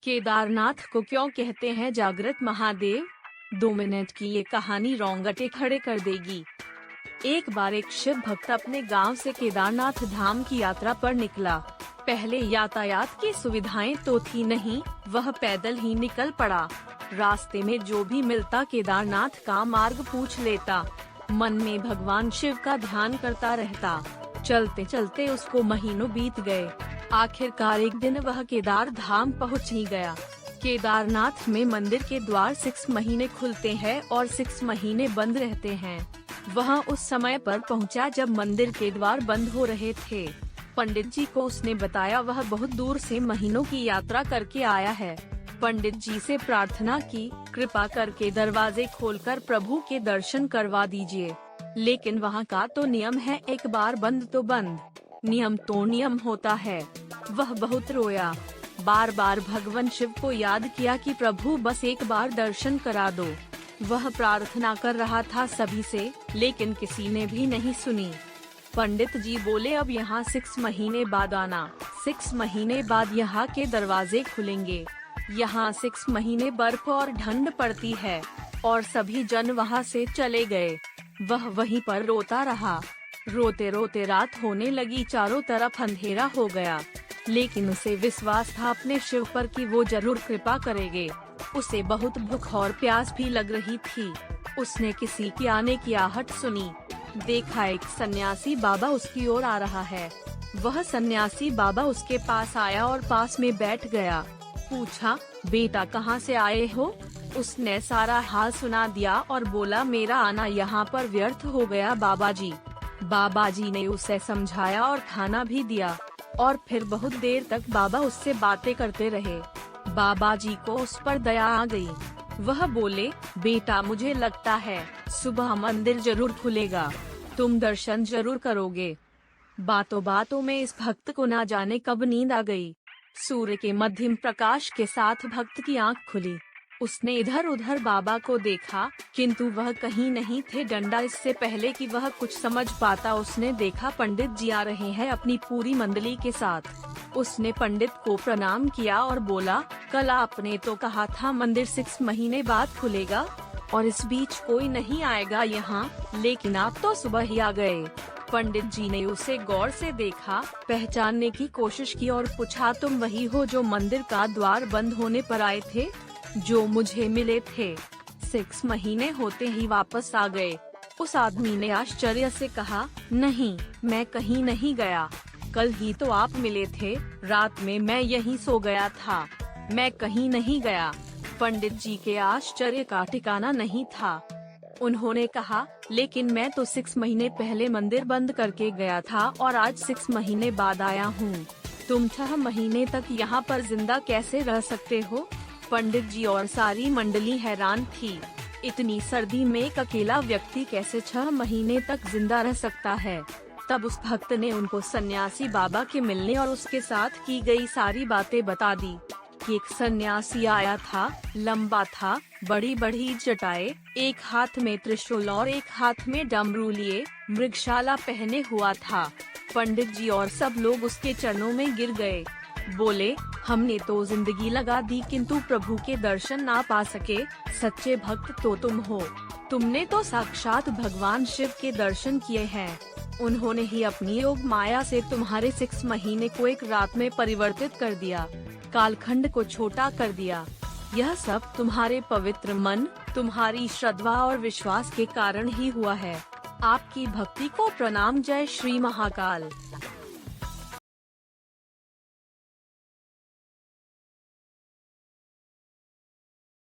केदारनाथ को क्यों कहते हैं जागृत महादेव? 2 मिनट की ये कहानी रोंगटे खड़े कर देगी। एक बार एक शिव भक्त अपने गांव से केदारनाथ धाम की यात्रा पर निकला। पहले यातायात की सुविधाएं तो थी नहीं, वह पैदल ही निकल पड़ा। रास्ते में जो भी मिलता केदारनाथ का मार्ग पूछ लेता। मन में भगवान शिव का ध्यान करता रहता। चलते चलते उसको महीनों बीत गए। आखिरकार एक दिन वह केदार धाम पहुँच ही गया। केदारनाथ में मंदिर के द्वार 6 महीने खुलते हैं और 6 महीने बंद रहते हैं। वह उस समय पर पहुंचा जब मंदिर के द्वार बंद हो रहे थे। पंडित जी को उसने बताया वह बहुत दूर से महीनों की यात्रा करके आया है। पंडित जी से प्रार्थना की, कृपा करके दरवाजे खोलकर प्रभु के दर्शन करवा दीजिए। लेकिन वहाँ का तो नियम है, एक बार बंद तो बंद, नियम तो नियम होता है। वह बहुत रोया, बार बार भगवान शिव को याद किया कि प्रभु बस एक बार दर्शन करा दो। वह प्रार्थना कर रहा था सभी से, लेकिन किसी ने भी नहीं सुनी। पंडित जी बोले अब यहाँ 6 महीने बाद आना। 6 महीने बाद यहाँ के दरवाजे खुलेंगे। यहाँ 6 महीने बर्फ और ठंड पड़ती है। और सभी जन वहाँ से चले गए। वह वहीं पर रोता रहा। रोते रोते रात होने लगी, चारों तरफ अंधेरा हो गया। लेकिन उसे विश्वास था अपने शिव पर कि वो जरूर कृपा करेंगे। उसे बहुत भूख और प्यास भी लग रही थी। उसने किसी के आने की आहट सुनी। देखा एक सन्यासी बाबा उसकी ओर आ रहा है। वह सन्यासी बाबा उसके पास आया और पास में बैठ गया। पूछा, बेटा कहाँ से आए हो? उसने सारा हाल सुना दिया और बोला, मेरा आना यहाँ पर व्यर्थ हो गया बाबा जी। बाबा जी ने उसे समझाया और खाना भी दिया। और फिर बहुत देर तक बाबा उससे बातें करते रहे। बाबा जी को उस पर दया आ गई। वह बोले, बेटा मुझे लगता है सुबह मंदिर जरूर खुलेगा, तुम दर्शन जरूर करोगे। बातों बातों में इस भक्त को ना जाने कब नींद आ गई। सूर्य के मध्यम प्रकाश के साथ भक्त की आंख खुली। उसने इधर उधर बाबा को देखा, किंतु वह कहीं नहीं थे। डंडा इससे पहले कि वह कुछ समझ पाता, उसने देखा पंडित जी आ रहे हैं अपनी पूरी मंडली के साथ। उसने पंडित को प्रणाम किया और बोला, कल आपने तो कहा था मंदिर 6 महीने बाद खुलेगा और इस बीच कोई नहीं आएगा यहाँ, लेकिन आप तो सुबह ही आ गए। पंडित जी ने उसे गौर से देखा, पहचानने की कोशिश की और पूछा, तुम वही हो जो मंदिर का द्वार बंद होने पर आए थे, जो मुझे मिले थे? 6 महीने होते ही वापस आ गए। उस आदमी ने आश्चर्य से कहा, नहीं, मैं कहीं नहीं गया। कल ही तो आप मिले थे, रात में मैं यहीं सो गया था, मैं कहीं नहीं गया। पंडित जी के आश्चर्य का ठिकाना नहीं था। उन्होंने कहा, लेकिन मैं तो 6 महीने पहले मंदिर बंद करके गया था और आज 6 महीने बाद आया हूँ। तुम 6 महीने तक यहाँ पर जिंदा कैसे रह सकते हो? पंडित जी और सारी मंडली हैरान थी। इतनी सर्दी में एक अकेला व्यक्ति कैसे 6 महीने तक जिंदा रह सकता है? तब उस भक्त ने उनको सन्यासी बाबा के मिलने और उसके साथ की गई सारी बातें बता दी कि एक सन्यासी आया था, लंबा था, बड़ी बड़ी जटाएं, एक हाथ में त्रिशूल और एक हाथ में डमरू लिए, मृगशाला पहने हुआ था। पंडित जी और सब लोग उसके चरणों में गिर गए। बोले, हमने तो जिंदगी लगा दी किंतु प्रभु के दर्शन ना पा सके। सच्चे भक्त तो तुम हो। तुमने तो साक्षात भगवान शिव के दर्शन किए हैं। उन्होंने ही अपनी योग माया से तुम्हारे 6 महीने को एक रात में परिवर्तित कर दिया, कालखंड को छोटा कर दिया। यह सब तुम्हारे पवित्र मन, तुम्हारी श्रद्धा और विश्वास के कारण ही हुआ है। आपकी भक्ति को प्रणाम। जय श्री महाकाल।